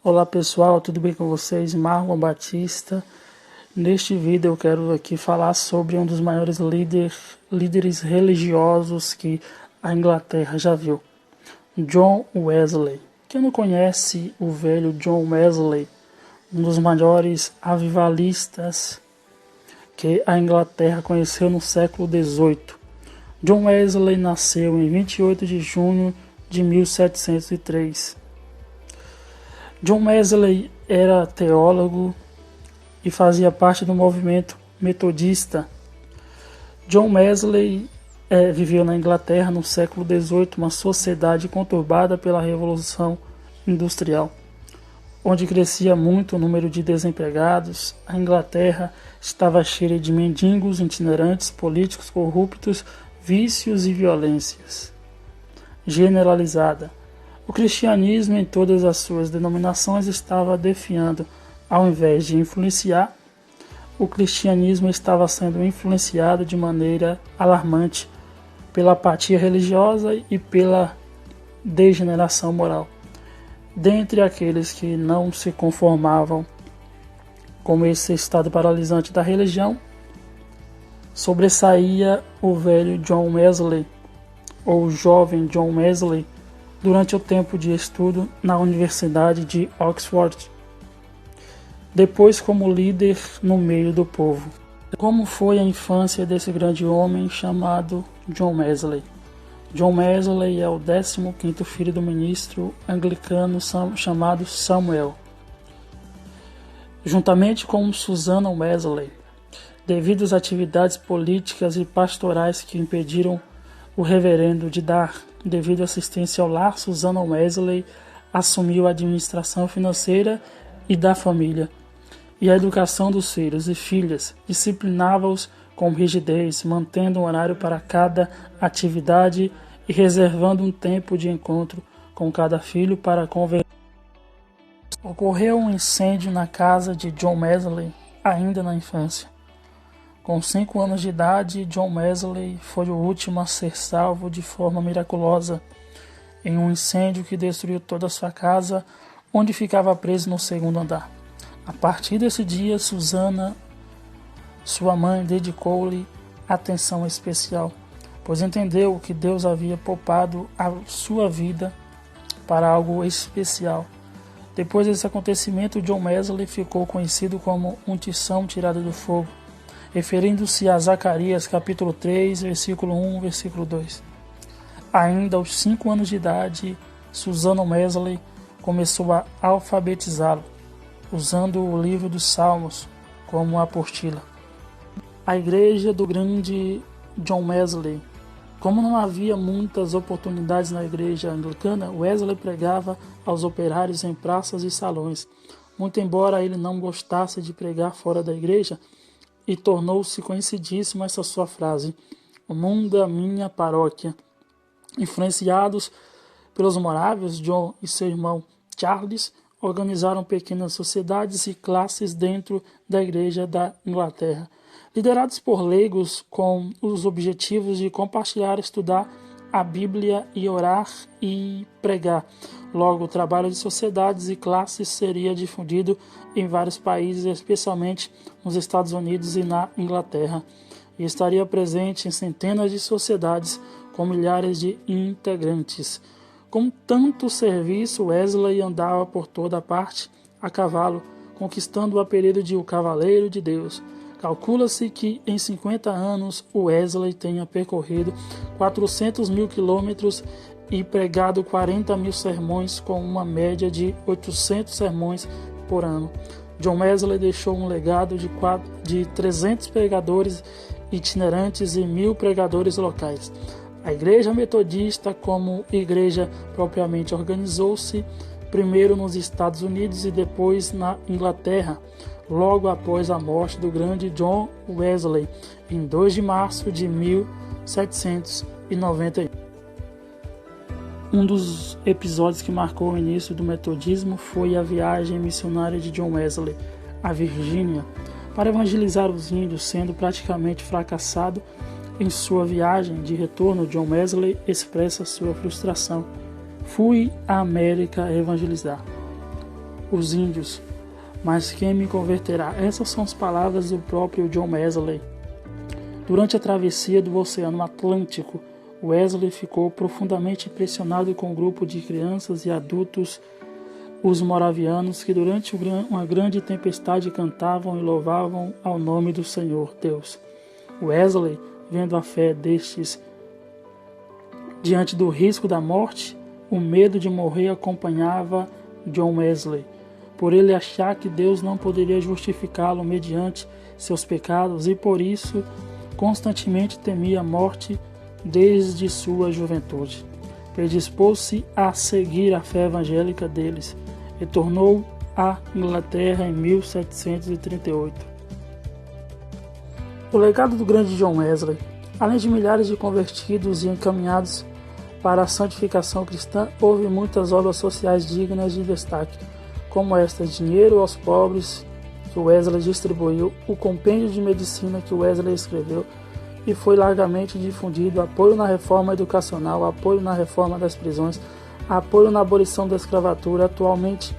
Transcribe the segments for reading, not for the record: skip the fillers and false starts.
Olá pessoal, tudo bem com vocês? Marlon Batista. Neste vídeo eu quero aqui falar sobre um dos maiores líderes religiosos que a Inglaterra já viu, John Wesley. Quem não conhece o velho John Wesley, um dos maiores avivalistas que a Inglaterra conheceu no século XVIII. John Wesley nasceu em 28 de junho de 1703. John Wesley era teólogo e fazia parte do movimento metodista. John Wesley viveu na Inglaterra no século XVIII, uma sociedade conturbada pela Revolução Industrial, onde crescia muito o número de desempregados. A Inglaterra estava cheia de mendigos itinerantes, políticos corruptos, vícios e violências generalizada. O cristianismo, em todas as suas denominações, estava definhando. Ao invés de influenciar, o cristianismo estava sendo influenciado de maneira alarmante pela apatia religiosa e pela degeneração moral. Dentre aqueles que não se conformavam com esse estado paralisante da religião, sobressaía o velho John Wesley, ou jovem John Wesley, durante o tempo de estudo na Universidade de Oxford, depois como líder no meio do povo. Como foi a infância desse grande homem chamado John Wesley? John Wesley é o 15º filho do ministro anglicano chamado Samuel, juntamente com Susanna Wesley, devido às atividades políticas e pastorais que impediram o reverendo de dar devido à assistência ao lar. Susanna Wesley assumiu a administração financeira e da família e a educação dos filhos e filhas, disciplinava-os com rigidez, mantendo um horário para cada atividade e reservando um tempo de encontro com cada filho para conversar. Ocorreu um incêndio na casa de John Wesley ainda na infância. Com 5 anos de idade, John Wesley foi o último a ser salvo de forma miraculosa em um incêndio que destruiu toda a sua casa, onde ficava preso no 2º andar. A partir desse dia, Susanna, sua mãe, dedicou-lhe atenção especial, pois entendeu que Deus havia poupado a sua vida para algo especial. Depois desse acontecimento, John Wesley ficou conhecido como um tição tirado do fogo, referindo-se a Zacarias capítulo 3, versículo 1, versículo 2. Ainda aos 5 anos de idade, Susanna Wesley começou a alfabetizá-lo, usando o livro dos Salmos como apostila. A igreja do grande John Wesley. Como não havia muitas oportunidades na igreja anglicana, Wesley pregava aos operários em praças e salões. Muito embora ele não gostasse de pregar fora da igreja, e tornou-se conhecidíssima essa sua frase: "O mundo é a minha paróquia". Influenciados pelos moráveis, John e seu irmão Charles organizaram pequenas sociedades e classes dentro da Igreja da Inglaterra, liderados por leigos com os objetivos de compartilhar, estudar a Bíblia e orar e pregar. Logo, o trabalho de sociedades e classes seria difundido em vários países, especialmente nos Estados Unidos e na Inglaterra, e estaria presente em centenas de sociedades com milhares de integrantes. Com tanto serviço, Wesley andava por toda parte a cavalo, conquistando o apelido de o Cavaleiro de Deus. Calcula-se que em 50 anos Wesley tenha percorrido 400.000 quilômetros e pregado 40.000 sermões, com uma média de 800 sermões por ano. John Wesley deixou um legado de 300 pregadores itinerantes e 1.000 pregadores locais. A Igreja Metodista, como igreja propriamente, organizou-se primeiro nos Estados Unidos e depois na Inglaterra, logo após a morte do grande John Wesley, em 2 de março de 1791. Um dos episódios que marcou o início do metodismo foi a viagem missionária de John Wesley à Virgínia para evangelizar os índios, sendo praticamente fracassado. Em sua viagem de retorno, John Wesley expressa sua frustração: "Fui à América evangelizar, os índios, mas quem me converterá? Essas são as palavras do próprio John Wesley. Durante a travessia do Oceano Atlântico, Wesley ficou profundamente impressionado com um grupo de crianças e adultos, os moravianos, que durante uma grande tempestade cantavam e louvavam ao nome do Senhor Deus. Wesley, vendo a fé destes diante do risco da morte, o medo de morrer acompanhava John Wesley, por ele achar que Deus não poderia justificá-lo mediante seus pecados e por isso constantemente temia a morte desde sua juventude. Predispôs-se a seguir a fé evangélica deles. Retornou à Inglaterra em 1738. O legado do grande John Wesley. Além de milhares de convertidos e encaminhados para a santificação cristã, houve muitas obras sociais dignas de destaque, como esta: Dinheiro aos Pobres, que Wesley distribuiu, o compêndio de medicina que Wesley escreveu e foi largamente difundido, apoio na reforma educacional, apoio na reforma das prisões, apoio na abolição da escravatura. Atualmente,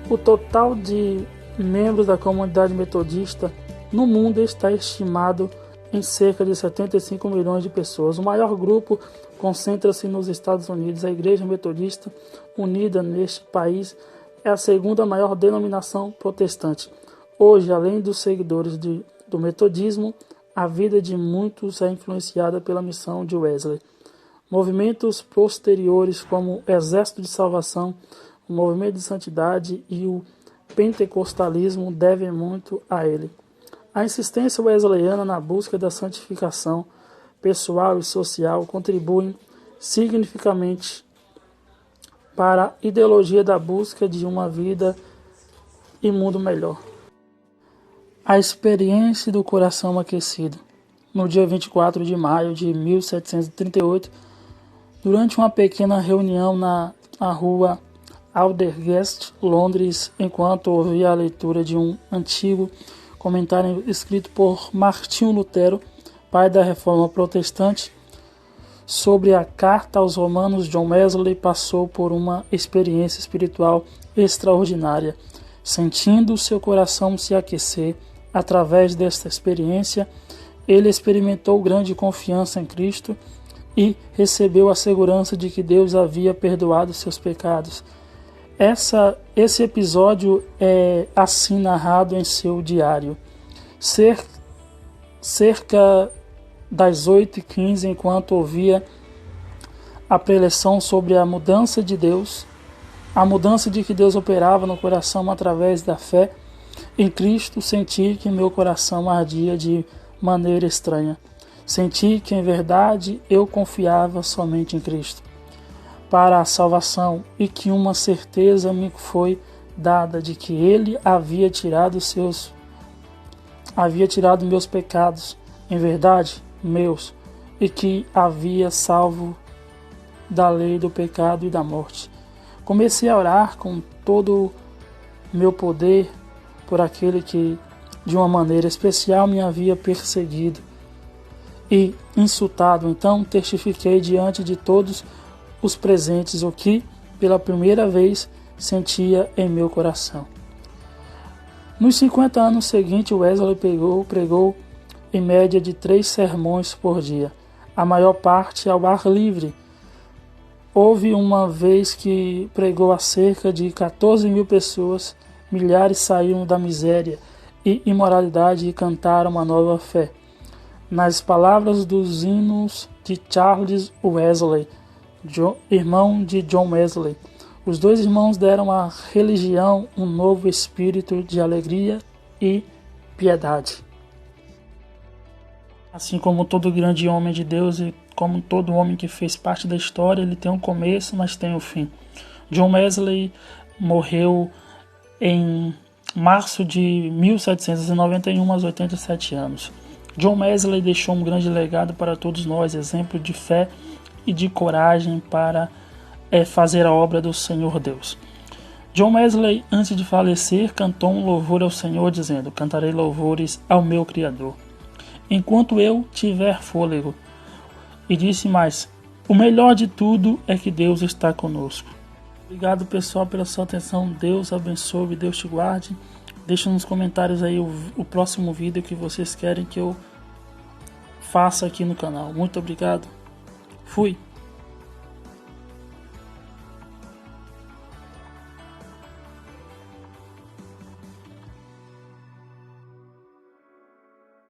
o total de membros da comunidade metodista no mundo está estimado em cerca de 75 milhões de pessoas. O maior grupo concentra-se nos Estados Unidos. A Igreja Metodista Unida neste país é a segunda maior denominação protestante. Hoje, além dos seguidores do metodismo, a vida de muitos é influenciada pela missão de Wesley. Movimentos posteriores como o Exército de Salvação, o Movimento de Santidade e o Pentecostalismo devem muito a ele. A insistência wesleyana na busca da santificação pessoal e social contribuem significativamente para a ideologia da busca de uma vida e mundo melhor. A experiência do coração aquecido. No dia 24 de maio de 1738, durante uma pequena reunião na rua Aldersgate, Londres, enquanto ouvia a leitura de um antigo comentário escrito por Martinho Lutero, pai da Reforma Protestante, sobre a Carta aos Romanos, John Wesley passou por uma experiência espiritual extraordinária, sentindo seu coração se aquecer. Através desta experiência, ele experimentou grande confiança em Cristo e recebeu a segurança de que Deus havia perdoado seus pecados. Esse episódio é assim narrado em seu diário. Cerca das 8h15, enquanto ouvia a preleção sobre a mudança de Deus, a mudança de que Deus operava no coração através da fé em Cristo, senti que meu coração ardia de maneira estranha. Senti que, em verdade, eu confiava somente em Cristo para a salvação e que uma certeza me foi dada de que Ele havia tirado meus pecados, em verdade, meus, e que havia salvo da lei do pecado e da morte. Comecei a orar com todo o meu poder por aquele que, de uma maneira especial, me havia perseguido e insultado. Então testifiquei diante de todos os presentes o que, pela primeira vez, sentia em meu coração. Nos 50 anos seguintes, Wesley pregou em média de 3 sermões por dia, a maior parte ao ar livre. Houve uma vez que pregou a cerca de 14.000 pessoas, milhares saíram da miséria e imoralidade e cantaram uma nova fé. Nas palavras dos hinos de Charles Wesley, irmão de John Wesley, os dois irmãos deram à religião um novo espírito de alegria e piedade. Assim como todo grande homem de Deus e como todo homem que fez parte da história, ele tem um começo, mas tem um fim. John Wesley morreu em março de 1791, aos 87 anos. John Wesley deixou um grande legado para todos nós, exemplo de fé e de coragem para fazer a obra do Senhor Deus. John Wesley, antes de falecer, cantou um louvor ao Senhor, dizendo: cantarei louvores ao meu Criador enquanto eu tiver fôlego. E disse mais: o melhor de tudo é que Deus está conosco. Obrigado, pessoal, pela sua atenção. Deus abençoe, Deus te guarde. Deixa nos comentários aí o próximo vídeo que vocês querem que eu faça aqui no canal. Muito obrigado. Fui.